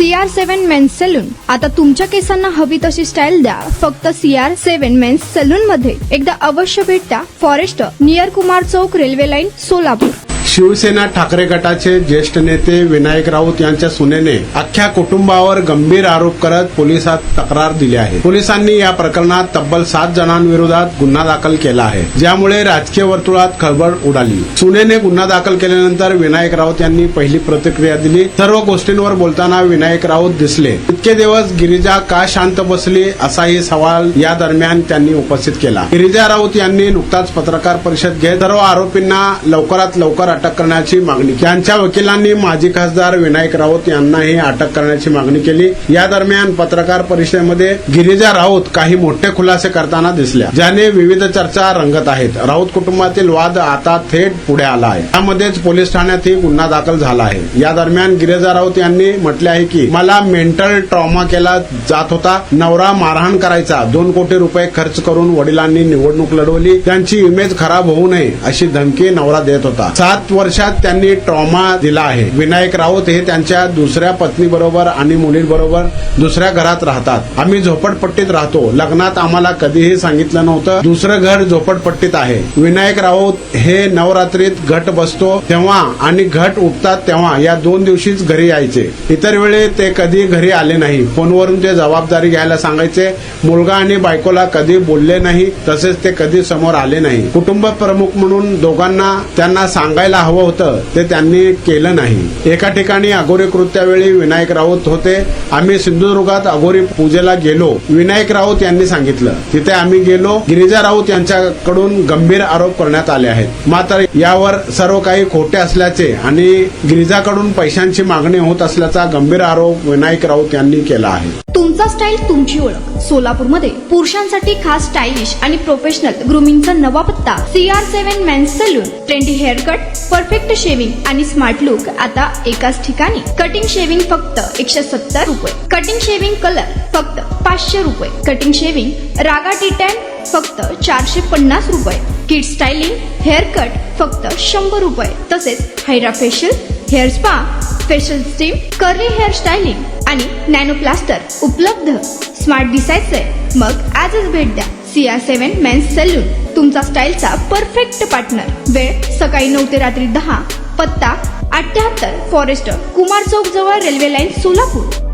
CR7 men's salon. आता तुमच्या केसांना हवी तशी स्टाईल द्या फक्त CR7 मेन्स सलून मध्ये. एकदा अवश्य भेट द्या. फॉरेस्ट नियर कुमार चौक, रेल्वे लाईन, सोलापूर. शिवसेना ठाकरे गटाचे ज्येष्ठ नेते विनायक राऊत यांच्या सुनेने अख्ख्या कुटुंबावर गंभीर आरोप करत पोलिसात तक्रार दिली आहे. पोलिसांनी या प्रकरणात तब्बल 7 जणांविरोधात गुन्हा दाखल केला आहे, ज्यामुळे राजकीय वर्तुळात खळबळ उडाली. सुनेने गुन्हा दाखल केल्यानंतर विनायक राऊत यांनी पहिली प्रतिक्रिया दिली. सर्व गोष्टींवर बोलताना विनायक राऊत दिसले. इतके दिवस गिरिजा का शांत बसली असाही सवाल या दरम्यान त्यांनी उपस्थित केला. गिरिजा राऊत यांनी नुकताच पत्रकार परिषद घेत सर्व आरोपींना लवकरात लवकर अटक करण्याची मागणी केली. त्यांच्या वकिलांनी माजी खासदार विनायक राऊत यांनाही अटक करण्याची मागणी केली. या दरम्यान पत्रकार परिषदेमध्ये गिरिजा राऊत काही मोठे खुलासे करताना दिसल्या, ज्याने विविध चर्चा रंगत आहेत. राऊत कुटुंबातील वाद आता थेट पुढे आला आहे. त्यामध्येच पोलीस ठाण्यातही गुन्हा दाखल झाला आहे. या दरम्यान गिरिजा राऊत यांनी म्हटले आहे की मला मेंटल ट्रॉमा केला जात होता. नवरा मारहाण करायचा. 2 कोटी रुपये खर्च करून वडिलांनी निवडणूक लढवली. त्यांची इमेज खराब होऊ नये अशी धमकी नवरा देत होता. 7 वर्षात त्यांनी ट्रॉमा दिला आहे. विनायक राऊत हे त्यांच्या दुसऱ्या पत्नीबरोबर आणि मुलींबरोबर दुसऱ्या घरात राहतात. आम्ही झोपडपट्टीत राहतो. लग्नात आम्हाला कधीही सांगितलं नव्हतं. दुसरं घर झोपडपट्टीत आहे. विनायक राऊत हे नवरात्रीत घट बसतो तेव्हा आणि घट उठतात तेव्हा या 2 दिवशीच घरी यायचे. इतर वेळी ते कधी घरी आले नाही. फोनवरून ते जबाबदारी घ्यायला सांगायचे. मुलगा आणि बायकोला कधी बोलले नाही, तसेच ते कधी समोर आले नाही. कुटुंब प्रमुख म्हणून दोघांना त्यांना सांगायला हवं होतं, ते त्यांनी केलं नाही. एका ठिकाणी अघोरी कृत्यावेळी विनायक राऊत होते. आम्ही सिंधुदुर्गात अघोरी पूजेला गेलो, विनायक राऊत यांनी सांगितलं. तिथे आम्ही गेलो. गिरिजा राऊत यांच्याकडून गंभीर आरोप करण्यात आले आहेत. मात्र यावर सर्व काही खोटे असल्याचे आणि गिरिजाकडून पैशांची मागणी होत असल्याचा गंभीर आरोप विनायक राऊत यांनी केला आहे. तुमचा स्टाईल तुमची ओळख. सोलापूरमध्ये पुरुषांसाठी खास स्टायलिश आणि प्रोफेशनल ग्रूमिंगचा नवा पत्ता CR7 men's salon. Trendy hair cut, perfect shaving आणि स्मार्ट लुक आता एकाच ठिकाणी. कटिंग शेविंग फक्त 170 रुपये. कटिंग शेविंग कलर फक्त 500 रुपये. कटिंग शेविंग रागा टी10 फक्त 450 रुपये. किड स्टायलिंग हेअर कट फक्त 100 रुपये. तसेच hydra facial, hair spa, facial steam, curly hair styling आणि नॅनो प्लास्टर उपलब्ध. स्मार्ट दिसायचंय मग आजच भेट द्या CR7 मेन्स सलून. तुमचा स्टाईलचा परफेक्ट पार्टनर. वेळ सकाळी 9 ते रात्री 10. पत्ता 78 फॉरेस्ट कुमार चौक जवळ, रेल्वे लाईन, सोलापूर.